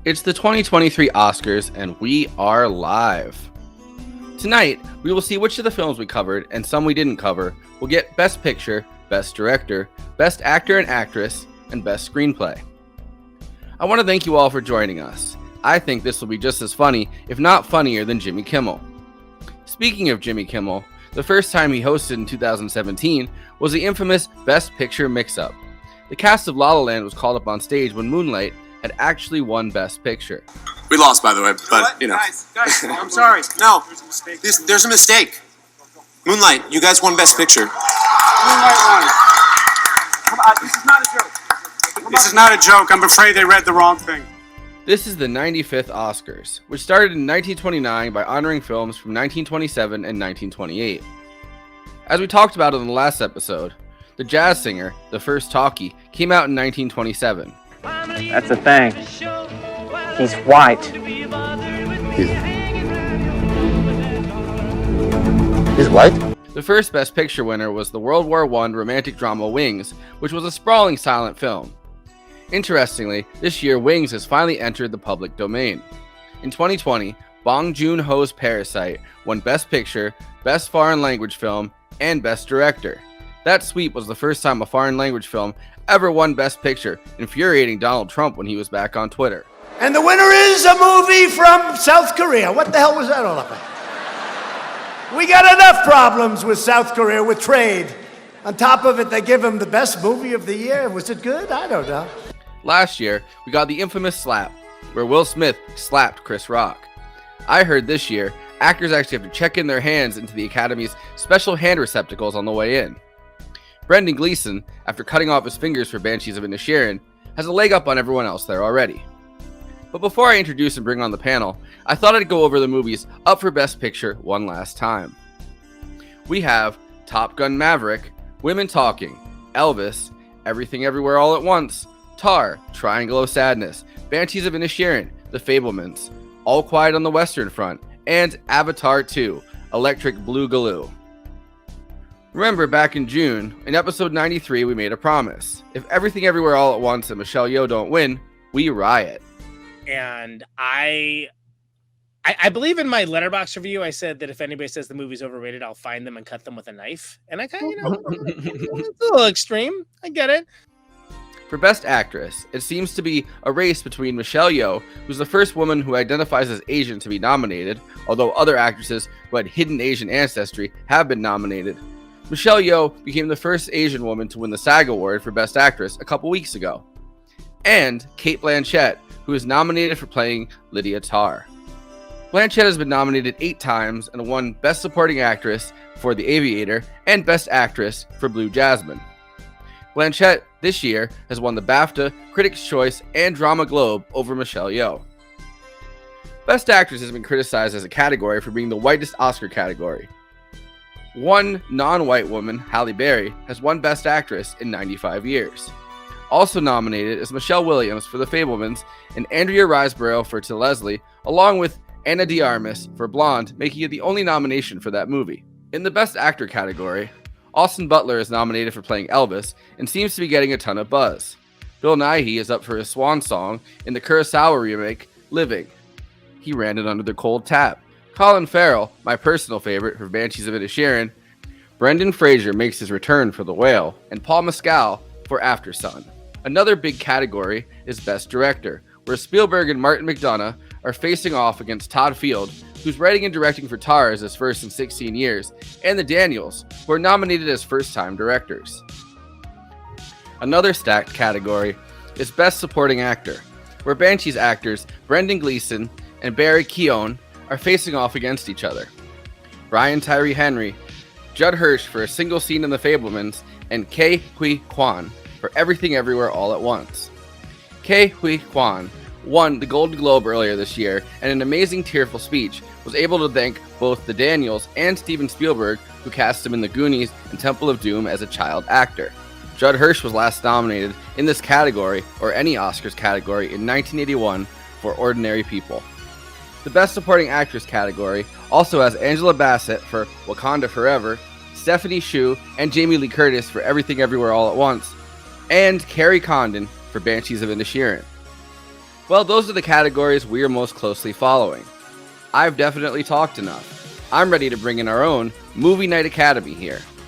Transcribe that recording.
It's the 2023 Oscars, and we are live. Tonight, we will see which of the films we covered and some we didn't cover will get Best Picture, Best Director, Best Actor and Actress, and Best Screenplay. I want to thank you all for joining us. I think this will be just as funny, if not funnier, than Jimmy Kimmel. Speaking of Jimmy Kimmel, the first time he hosted in 2017 was the infamous Best Picture mix-up. The cast of La La Land was called up on stage when Moonlight had actually won Best Picture. We lost, by the way, but, you know. Guys, I'm sorry. No, there's a mistake. Moonlight, you guys won Best Picture. Moonlight won. This is not a joke. This is not a joke. I'm afraid they read the wrong thing. This is the 95th Oscars, which started in 1929 by honoring films from 1927 and 1928. As we talked about in the last episode, The Jazz Singer, the first talkie, came out in 1927. That's a thing. He's white. He's white? The first Best Picture winner was the World War I romantic drama Wings, which was a sprawling silent film. Interestingly, this year Wings has finally entered the public domain. In 2020, Bong Joon-ho's Parasite won Best Picture, Best Foreign Language Film, and Best Director. That sweep was the first time a foreign language film ever won Best Picture, infuriating Donald Trump when he was back on Twitter. And the winner is a movie from South Korea. What the hell was that all about? We got enough problems with South Korea with trade. On top of it, they give him the best movie of the year. Was it good? I don't know. Last year, we got the infamous slap, where Will Smith slapped Chris Rock. I heard this year, actors actually have to check in their hands into the Academy's special hand receptacles on the way in. Brendan Gleeson, after cutting off his fingers for Banshees of Inisherin, has a leg up on everyone else there already. But before I introduce and bring on the panel, I thought I'd go over the movies up for Best Picture one last time. We have Top Gun Maverick, Women Talking, Elvis, Everything Everywhere All at Once, Tar, Triangle of Sadness, Banshees of Inisherin, The Fablemans, All Quiet on the Western Front, and Avatar 2, Electric Boogaloo. Remember, back in June, in episode 93, we made a promise. If Everything Everywhere All at Once and Michelle Yeoh don't win, we riot. And I believe in my Letterboxd review, I said that if anybody says the movie's overrated, I'll find them and cut them with a knife. And I kind of, it's a little extreme. I get it. For Best Actress, it seems to be a race between Michelle Yeoh, who's the first woman who identifies as Asian to be nominated, although other actresses who had hidden Asian ancestry have been nominated. Michelle Yeoh became the first Asian woman to win the SAG Award for Best Actress a couple weeks ago. And Cate Blanchett, who is nominated for playing Lydia Tarr. Blanchett has been nominated 8 times and won Best Supporting Actress for The Aviator and Best Actress for Blue Jasmine. Blanchett this year has won the BAFTA, Critics' Choice, and Drama Globe over Michelle Yeoh. Best Actress has been criticized as a category for being the whitest Oscar category. One non-white woman, Halle Berry, has won Best Actress in 95 years. Also nominated is Michelle Williams for The Fablemans and Andrea Riseborough for To Leslie, along with Ana de Armas for Blonde, making it the only nomination for that movie. In the Best Actor category, Austin Butler is nominated for playing Elvis and seems to be getting a ton of buzz. Bill Nighy is up for his swan song in the Kurosawa remake, Living. He ran it under the cold tap. Colin Farrell, my personal favorite for Banshees of Inisherin, Brendan Fraser makes his return for The Whale, and Paul Mescal for Aftersun. Another big category is Best Director, where Spielberg and Martin McDonagh are facing off against Todd Field, who's writing and directing for Tar as his first in 16 years, and the Daniels, who are nominated as first-time directors. Another stacked category is Best Supporting Actor, where Banshees actors Brendan Gleeson and Barry Keoghan are facing off against each other. Brian Tyree Henry, Judd Hirsch for A Single Scene in The Fablemans, and Ke Huy Quan for Everything Everywhere All at Once. Ke Huy Quan won the Golden Globe earlier this year, and in an amazing tearful speech was able to thank both the Daniels and Steven Spielberg, who cast him in The Goonies and Temple of Doom as a child actor. Judd Hirsch was last nominated in this category, or any Oscars category, in 1981 for Ordinary People. The Best Supporting Actress category also has Angela Bassett for Wakanda Forever, Stephanie Hsu and Jamie Lee Curtis for Everything Everywhere All at Once, and Carrie Condon for Banshees of Inisherin. Well, those are the categories we are most closely following. I've definitely talked enough. I'm ready to bring in our own Movie Night Academy here.